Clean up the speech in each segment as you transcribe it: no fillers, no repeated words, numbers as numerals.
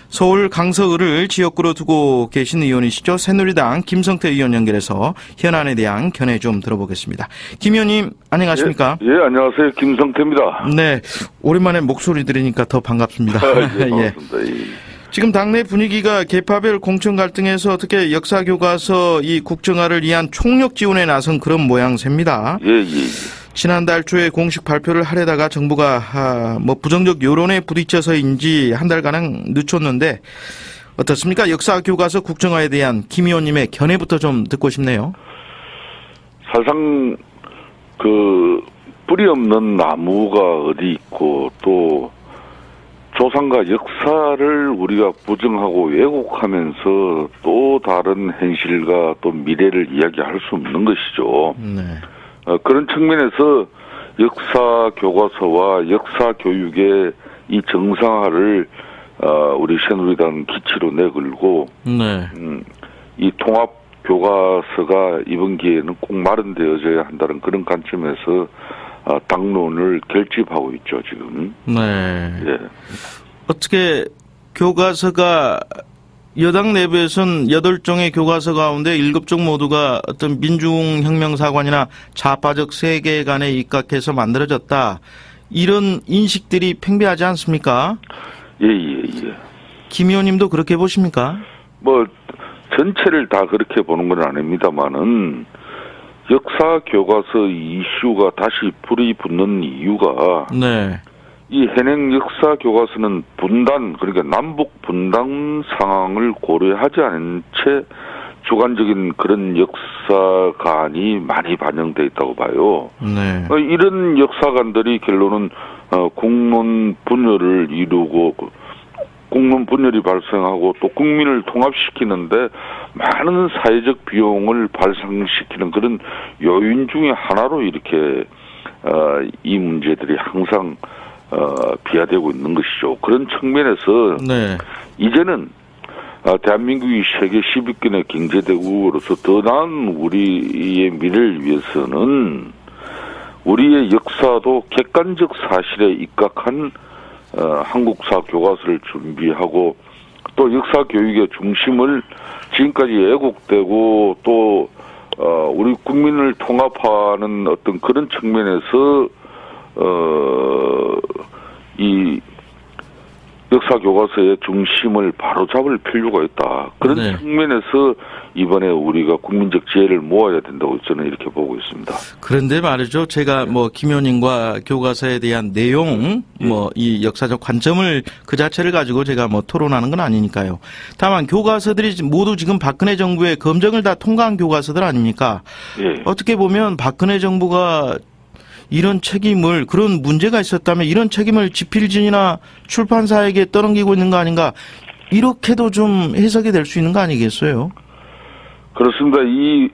서울 강서을을 지역구로 두고 계신 의원이시죠. 새누리당 김성태 의원 연결해서 현안에 대한 견해 좀 들어보겠습니다. 김 의원님 안녕하십니까? 예, 안녕하세요. 김성태입니다. 네, 오랜만에 목소리 들으니까 더 반갑습니다. 예, 반갑습니다. 지금 당내 분위기가 계파별 공천 갈등에서 어떻게 역사교과서 이 국정화를 위한 총력 지원에 나선 그런 모양새입니다. 예. 지난달 초에 공식 발표를 하려다가 정부가 부정적 여론에 부딪혀서인지 한 달가량 늦췄는데 어떻습니까? 역사교과서 국정화에 대한 김 의원님의 견해부터 좀 듣고 싶네요. 사실상 뿌리 없는 나무가 어디 있고 또 조상과 역사를 우리가 부정하고 왜곡하면서 또 다른 현실과 또 미래를 이야기할 수 없는 것이죠. 네. 그런 측면에서 역사 교과서와 역사 교육의 이 정상화를 우리 새누리당 기치로 내걸고 이 통합 교과서가 이번 기회에는 꼭 마련되어져야 한다는 그런 관점에서 당론을 결집하고 있죠, 지금. 네. 예. 어떻게 교과서가 여당 내부에서는 8종의 교과서 가운데 7종 모두가 어떤 민중혁명사관이나 좌파적 세계관에 입각해서 만들어졌다. 이런 인식들이 팽배하지 않습니까? 예. 김 의원님도 그렇게 보십니까? 전체를 다 그렇게 보는 건 아닙니다만은 역사 교과서 이슈가 다시 불이 붙는 이유가 이 현행 역사 교과서는 분단, 그러니까 남북 분단 상황을 고려하지 않은 채 주관적인 그런 역사관이 많이 반영되어 있다고 봐요. 이런 역사관들이 결론은 국론 분열을 이루고 국론 분열이 발생하고 또 국민을 통합시키는데 많은 사회적 비용을 발생시키는 그런 요인 중에 하나로 이렇게 이 문제들이 항상 비화되고 있는 것이죠. 그런 측면에서 이제는 대한민국이 세계 10위권의 경제대국으로서 더 나은 우리의 미래를 위해서는 우리의 역사도 객관적 사실에 입각한 한국사 교과서를 준비하고 또 역사 교육의 중심을 지금까지 왜곡되고 또 우리 국민을 통합하는 어떤 그런 측면에서 이 역사 교과서의 중심을 바로잡을 필요가 있다. 그런 측면에서 이번에 우리가 국민적 지혜를 모아야 된다고 저는 이렇게 보고 있습니다. 그런데 말이죠. 제가 김 의원님과 교과서에 대한 내용, 이 역사적 관점을 그 자체를 가지고 제가 토론하는 건 아니니까요. 다만 교과서들이 모두 지금 박근혜 정부의 검증을 다 통과한 교과서들 아닙니까? 어떻게 보면 박근혜 정부가 이런 책임을, 그런 문제가 있었다면 이런 책임을 집필진이나 출판사에게 떠넘기고 있는 거 아닌가, 이렇게도 좀 해석이 될 수 있는 거 아니겠어요? 그렇습니다. 이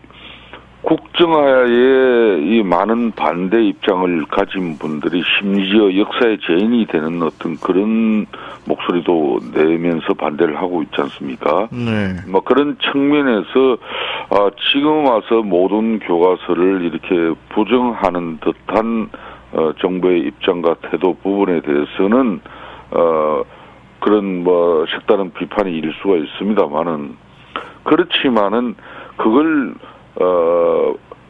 국정화에 이 많은 반대 입장을 가진 분들이 심지어 역사의 죄인이 되는 어떤 그런 목소리도 내면서 반대를 하고 있지 않습니까? 그런 측면에서 지금 와서 모든 교과서를 이렇게 부정하는 듯한 정부의 입장과 태도 부분에 대해서는 그런 색다른 비판이 일 수가 있습니다만은, 그렇지만은 그걸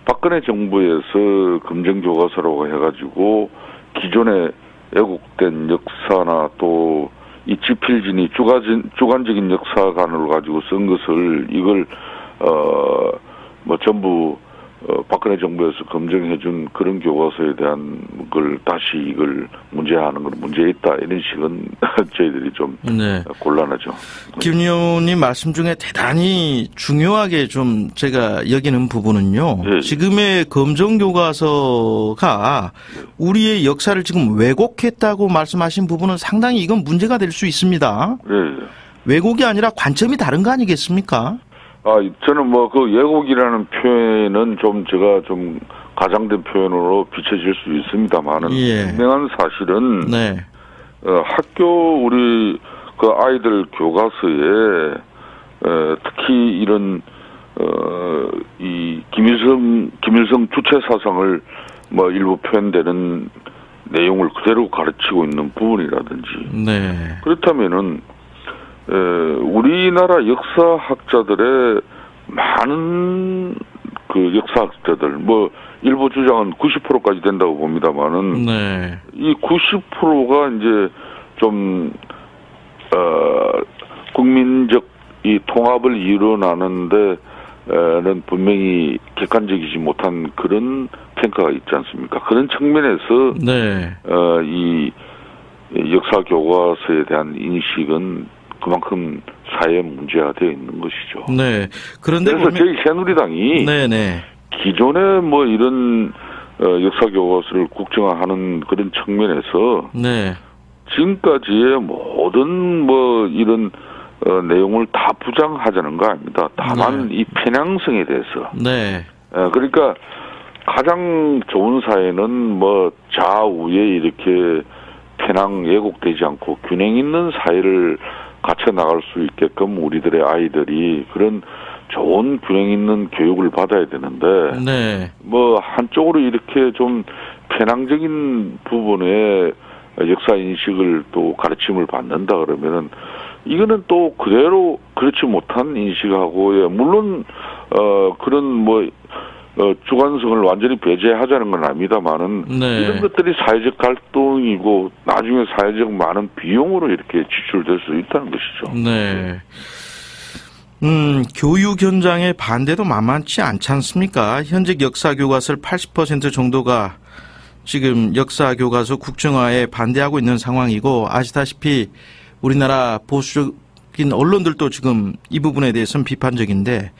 박근혜 정부에서 검증교과서라고 해가지고 기존에 왜곡된 역사나 또 이 집필진이 주관적인 역사관을 가지고 쓴 것을 이걸 전부 박근혜 정부에서 검증해준 그런 교과서에 대한 걸 다시 이걸 문제하는 건 문제 있다, 이런 식은 저희들이 좀 곤란하죠. 김 의원님 말씀 중에 대단히 중요하게 좀 제가 여기는 부분은요. 지금의 검정 교과서가 우리의 역사를 지금 왜곡했다고 말씀하신 부분은 상당히 이건 문제가 될 수 있습니다. 왜곡이 아니라 관점이 다른 거 아니겠습니까? 저는 그 왜곡이라는 표현은 제가 과장된 표현으로 비춰질 수 있습니다만은, 분명한 사실은, 학교 우리 아이들 교과서에, 특히 이런, 이 김일성 주체 사상을 일부 표현되는 내용을 그대로 가르치고 있는 부분이라든지, 그렇다면은, 우리나라 역사학자들의 많은 그 역사학자들, 뭐 일부 주장은 90%까지 된다고 봅니다만은 네. 이 90%가 이제 좀 국민적 이 통합을 이뤄나는데 는 분명히 객관적이지 못한 그런 평가가 있지 않습니까? 그런 측면에서 네. 이 역사 교과서에 대한 인식은 그만큼 사회 문제가 되어 있는 것이죠. 네. 그런데 그래서 저희 새누리당이 네네. 기존에 뭐 이런 역사 교과서를 국정화하는 그런 측면에서 네. 지금까지의 모든 뭐 이런 내용을 다 부정하자는 거 아닙니다. 다만 이 편향성에 대해서. 네. 그러니까 가장 좋은 사회는 뭐 좌우에 이렇게 편향 왜곡되지 않고 균형 있는 사회를 갖춰 나갈 수 있게끔 우리들의 아이들이 그런 좋은 균형 있는 교육을 받아야 되는데 네. 뭐 한쪽으로 이렇게 좀 편향적인 부분에 역사 인식을 또 가르침을 받는다 그러면은 이거는 또 그대로 그렇지 못한 인식하고 물론 그런 뭐 주관성을 완전히 배제하자는 건 아닙니다만은 네. 이런 것들이 사회적 갈등이고 나중에 사회적 많은 비용으로 이렇게 지출될 수 있다는 것이죠. 네. 교육 현장의 반대도 만만치 않지 않습니까? 현재 역사 교과서 80% 정도가 지금 역사 교과서 국정화에 반대하고 있는 상황이고 아시다시피 우리나라 보수적인 언론들도 지금 이 부분에 대해서는 비판적인데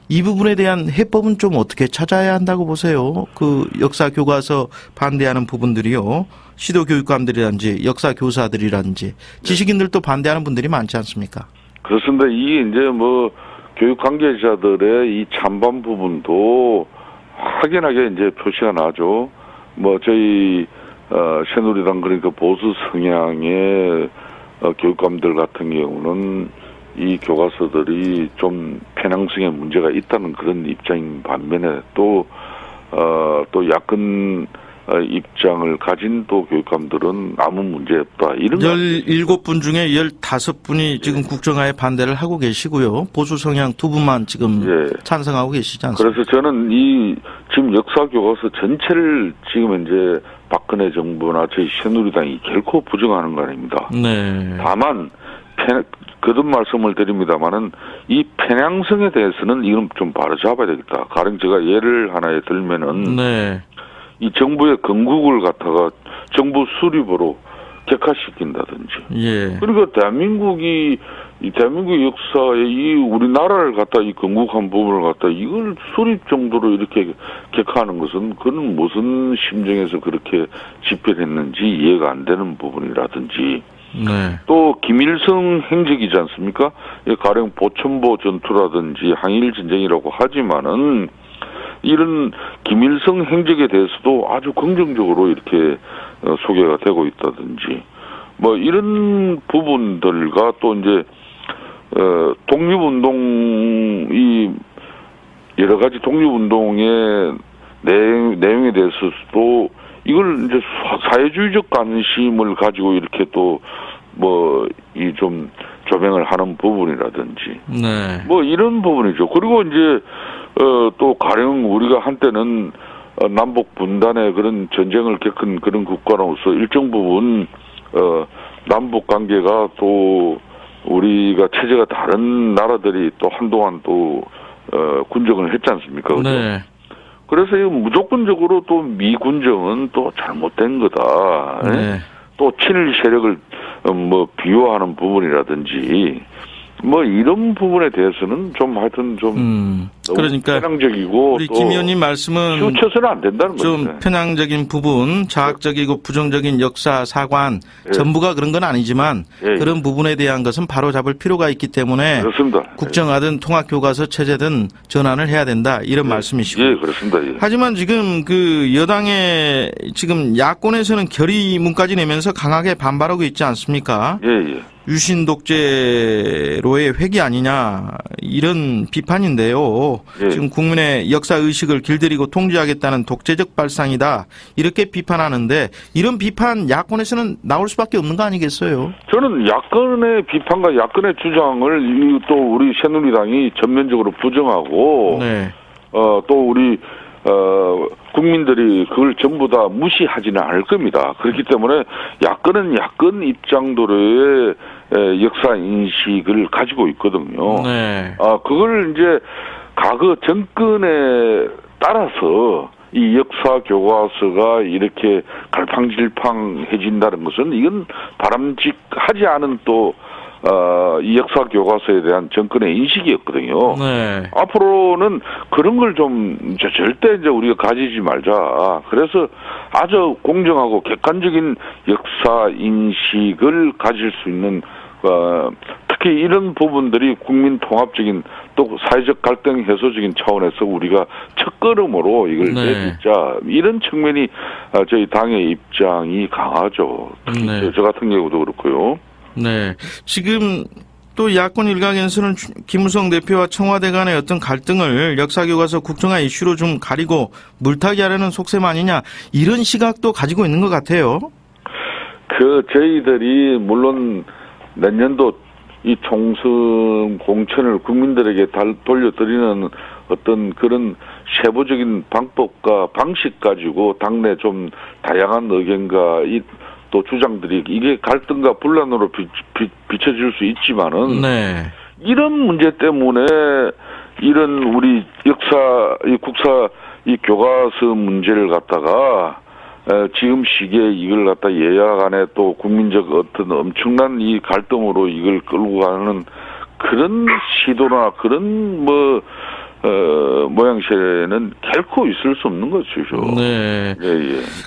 이 부분에 대한 해법은 좀 어떻게 찾아야 한다고 보세요? 그 역사 교과서 반대하는 부분들이요. 시도 교육감들이라든지 역사 교사들이라든지 지식인들도 반대하는 분들이 많지 않습니까? 그렇습니다. 이게 이제 뭐 교육 관계자들의 이 찬반 부분도 확연하게 이제 표시가 나죠. 뭐 저희 새누리당 그러니까 보수 성향의 교육감들 같은 경우는 이 교과서들이 좀 편향성에 문제가 있다는 그런 입장인 반면에 또 야권 입장을 가진 또 교육감들은 아무 문제 없다. 이런 17분 중에 15분이 지금 국정화에 반대를 하고 계시고요. 보수 성향 2분만 지금 찬성하고 계시지 않습니까? 그래서 저는 이 지금 역사 교과서 전체를 지금 이제 박근혜 정부나 저희 새누리당이 결코 부정하는 거 아닙니다. 네. 다만 거듭 말씀을 드립니다만은 이 편향성에 대해서는 이건 좀 바로 잡아야 되겠다. 가령 제가 예를 하나 들면은 네. 이 정부의 건국을 갖다가 정부 수립으로 격화시킨다든지. 예. 그러니까 대한민국 역사에 이 우리나라를 갖다 이 건국한 부분을 갖다 이걸 수립 정도로 이렇게 격화하는 것은 그는 무슨 심정에서 그렇게 집필했는지 이해가 안 되는 부분이라든지. 네. 또 김일성 행적이지 않습니까? 가령 보천보 전투라든지 항일 전쟁이라고 하지만은 이런 김일성 행적에 대해서도 아주 긍정적으로 이렇게 소개가 되고 있다든지 뭐 이런 부분들과 또 이제 독립운동이 여러 가지 독립운동의 내용에 대해서도 이걸 이제 사회주의적 관심을 가지고 이렇게 또 뭐 이 좀 조명을 하는 부분이라든지 네. 뭐 이런 부분이죠. 그리고 이제 또 가령 우리가 한때는 남북 분단의 그런 전쟁을 겪은 그런 국가로서 일정 부분 남북 관계가 또 우리가 체제가 다른 나라들이 또 한동안 또 군정을 했지 않습니까? 그죠? 네. 그래서 이거 무조건적으로 또 미군정은 또 잘못된 거다. 네. 또 친일 세력을 뭐 비호하는 부분이라든지 뭐 이런 부분에 대해서는 좀 하여튼 좀 그러니까 편향적이고 우리 김 의원님 말씀은 치우쳐서는 안 된다는 거죠. 좀 편향적인 부분, 자학적이고 부정적인 역사 사관 전부가 그런 건 아니지만 그런 부분에 대한 것은 바로 잡을 필요가 있기 때문에 그렇습니다. 국정화든 통합교과서 체제든 전환을 해야 된다 이런 말씀이시고. 예, 그렇습니다. 하지만 지금 그 여당의 지금 야권에서는 결의문까지 내면서 강하게 반발하고 있지 않습니까? 예. 유신 독재로의 회귀 아니냐 이런 비판인데요. 가지고 지금 국민의 역사 의식을 길들이고 통제하겠다는 독재적 발상이다 이렇게 비판하는데 이런 비판 야권에서는 나올 수밖에 없는 거 아니겠어요? 저는 야권의 비판과 야권의 주장을 또 우리 새누리당이 전면적으로 부정하고 또 우리 국민들이 그걸 전부 다 무시하지는 않을 겁니다. 그렇기 때문에 야권은 야권 입장도로의 역사 인식을 가지고 있거든요. 그걸 이제 과거 정권에 따라서 이 역사 교과서가 이렇게 갈팡질팡해진다는 것은 이건 바람직하지 않은 또 이 역사 교과서에 대한 정권의 인식이었거든요. 앞으로는 그런 걸 좀 절대 이제 우리가 가지지 말자. 그래서 아주 공정하고 객관적인 역사 인식을 가질 수 있는 특히 이런 부분들이 국민 통합적인 또 사회적 갈등 해소적인 차원에서 우리가 첫걸음으로 이걸 내딛자 이런 측면이 저희 당의 입장이 강하죠. 저 같은 경우도 그렇고요. 지금 또 야권 일각에서는 김무성 대표와 청와대 간의 어떤 갈등을 역사교과서 국정화 이슈로 좀 가리고 물타기 하려는 속셈 아니냐 이런 시각도 가지고 있는 것 같아요. 저희들이 물론 내년도 이 총선 공천을 국민들에게 돌려드리는 어떤 그런 세부적인 방법과 방식 가지고 당내 좀 다양한 의견과 또 주장들이 이게 갈등과 분란으로 비춰질 수 있지만은 이런 문제 때문에 이런 우리 역사 이 국사 이 교과서 문제를 갖다가 지금 시기에 이걸 갖다 여야 간에 또 국민적 어떤 엄청난 이 갈등으로 이걸 끌고 가는 그런 시도나 그런 모양새는 결코 있을 수 없는 것이죠.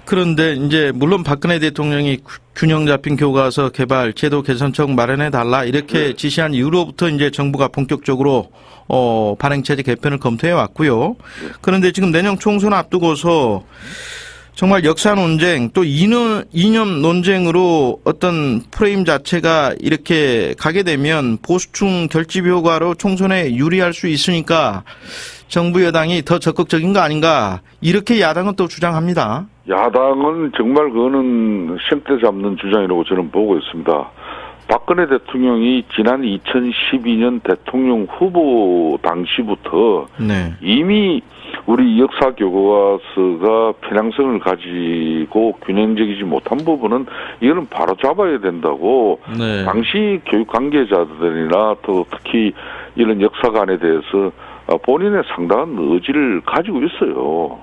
그런데 이제 물론 박근혜 대통령이 균형 잡힌 교과서 개발, 제도 개선책 마련해 달라 이렇게 지시한 이후로부터 이제 정부가 본격적으로 발행체제 개편을 검토해 왔고요. 그런데 지금 내년 총선 앞두고서 정말 역사 논쟁 또 이념 논쟁으로 어떤 프레임 자체가 이렇게 가게 되면 보수층 결집 효과로 총선에 유리할 수 있으니까 정부 여당이 더 적극적인 거 아닌가 이렇게 야당은 또 주장합니다. 야당은 정말 그거는 생떼 잡는 주장이라고 저는 보고 있습니다. 박근혜 대통령이 지난 2012년 대통령 후보 당시부터 이미 우리 역사 교과서가 편향성을 가지고 균형적이지 못한 부분은 이거는 바로 잡아야 된다고 당시 교육 관계자들이나 또 특히 이런 역사관에 대해서 본인의 상당한 의지를 가지고 있어요.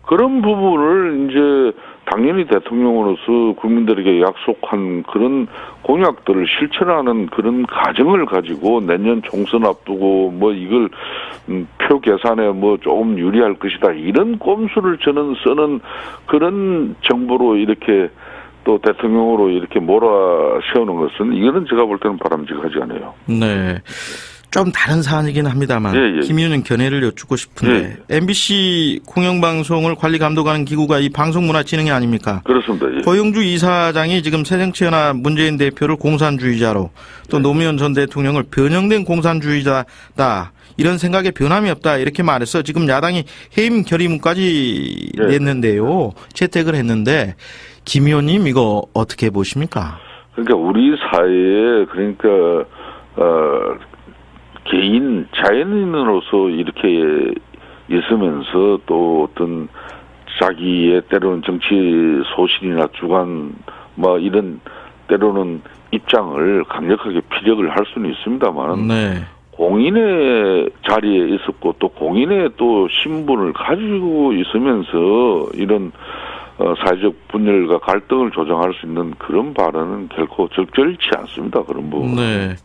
그런 부분을 이제 당연히 대통령으로서 국민들에게 약속한 그런 공약들을 실천하는 그런 과정을 가지고 내년 총선 앞두고 이걸 표 계산에 조금 유리할 것이다 이런 꼼수를 저는 쓰는 그런 정부로 이렇게 또 대통령으로 이렇게 몰아세우는 것은 이거는 제가 볼 때는 바람직하지 않아요. 좀 다른 사안이긴 합니다만 김윤은 견해를 여쭙고 싶은데 MBC 공영방송을 관리 감독하는 기구가 이 방송문화진흥위 아닙니까? 그렇습니다. 고영주 이사장이 지금 새정치연합 문재인 대표를 공산주의자로 또 노무현 전 대통령을 변형된 공산주의자다 이런 생각에 변함이 없다 이렇게 말해서 지금 야당이 해임 결의문까지 냈는데요. 채택을 했는데 김 의원님 이거 어떻게 보십니까? 그러니까 우리 사회에 그러니까 개인 자연인으로서 이렇게 있으면서 또 어떤 자기의 때로는 정치 소신이나 주관 이런 때로는 입장을 강력하게 피력을 할 수는 있습니다만 공인의 자리에 있었고 또 공인의 또 신분을 가지고 있으면서 이런 사회적 분열과 갈등을 조장할 수 있는 그런 발언은 결코 적절치 않습니다. 그런 부분은.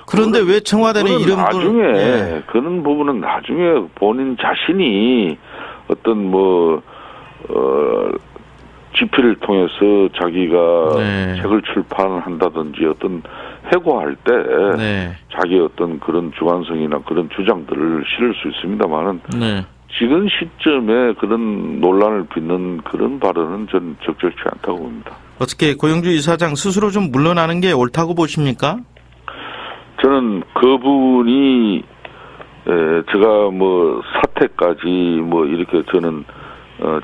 그런데 왜 청와대는 이런 나중에 그런 부분은 나중에 본인 자신이 어떤 집필을 통해서 자기가 책을 출판한다든지 어떤 해고할 때 자기 어떤 그런 주관성이나 그런 주장들을 실을 수 있습니다만은 지금 시점에 그런 논란을 빚는 그런 발언은 전 적절치 않다고 봅니다. 어떻게 고영주 이사장 스스로 좀 물러나는 게 옳다고 보십니까? 저는 그분이 제가 뭐 사퇴까지 뭐 이렇게 저는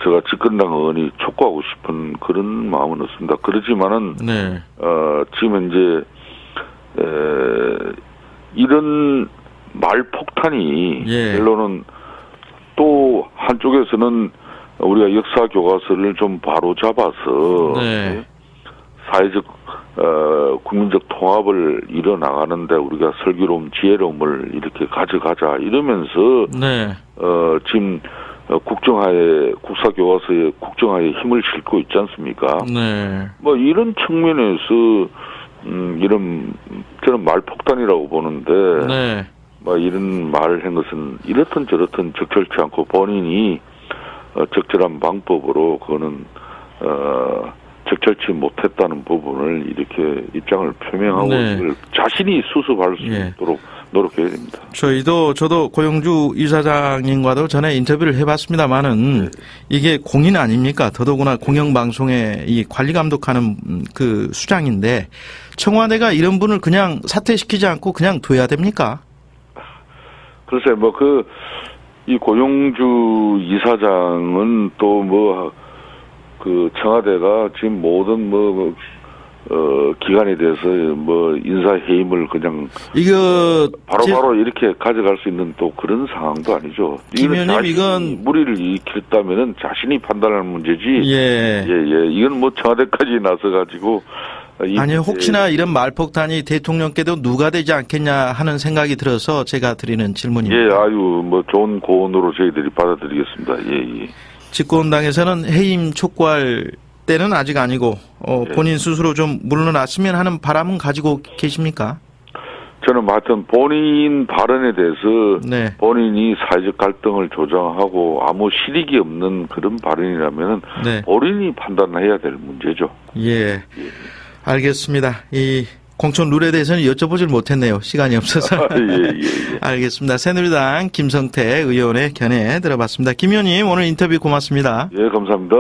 제가 집권당 의원이 촉구하고 싶은 그런 마음은 없습니다. 그렇지만은 네. 지금 이제 이런 말폭탄이 결론은 또 한쪽에서는 우리가 역사 교과서를 좀 바로 잡아서 사회적 국민적 통합을 이뤄나가는데 우리가 슬기로움, 지혜로움을 이렇게 가져가자 이러면서 지금 국사교과서에 국정화에 힘을 싣고 있지 않습니까? 뭐 이런 측면에서 이런 저는 말폭탄이라고 보는데 뭐 이런 말을 한 것은 이렇든 저렇든 적절치 않고 본인이 적절한 방법으로 그거는 적절치 못했다는 부분을 이렇게 입장을 표명하고 자신이 수습할 수 있도록 노력해야 됩니다. 저도 고영주 이사장님과도 전에 인터뷰를 해봤습니다만은 이게 공인 아닙니까? 더더구나 공영방송의 이 관리 감독하는 그 수장인데 청와대가 이런 분을 그냥 사퇴시키지 않고 그냥 둬야 됩니까? 글쎄 이 고영주 이사장은 또 청와대가 지금 모든 기관에 대해서 인사 해임을 그냥 바로 이렇게 가져갈 수 있는 또 그런 상황도 아니죠. 김 의원님 이건 무리를 일으켰다면은 자신이 판단하는 문제지. 이건 청와대까지 나서 가지고. 아니요, 혹시나 이런 말폭탄이 대통령께도 누가 되지 않겠냐 하는 생각이 들어서 제가 드리는 질문입니다. 좋은 고언으로 저희들이 받아들이겠습니다. 집권당에서는 해임 촉구할 때는 아직 아니고 본인 스스로 좀 물러났으면 하는 바람은 가지고 계십니까? 저는 하여튼 본인 발언에 대해서 본인이 사회적 갈등을 조장하고 아무 실익이 없는 그런 발언이라면 본인이 판단해야 될 문제죠. 알겠습니다. 이 공천 룰에 대해서는 여쭤보질 못했네요. 시간이 없어서. 알겠습니다. 새누리당 김성태 의원의 견해 들어봤습니다. 김 의원님 오늘 인터뷰 고맙습니다. 감사합니다.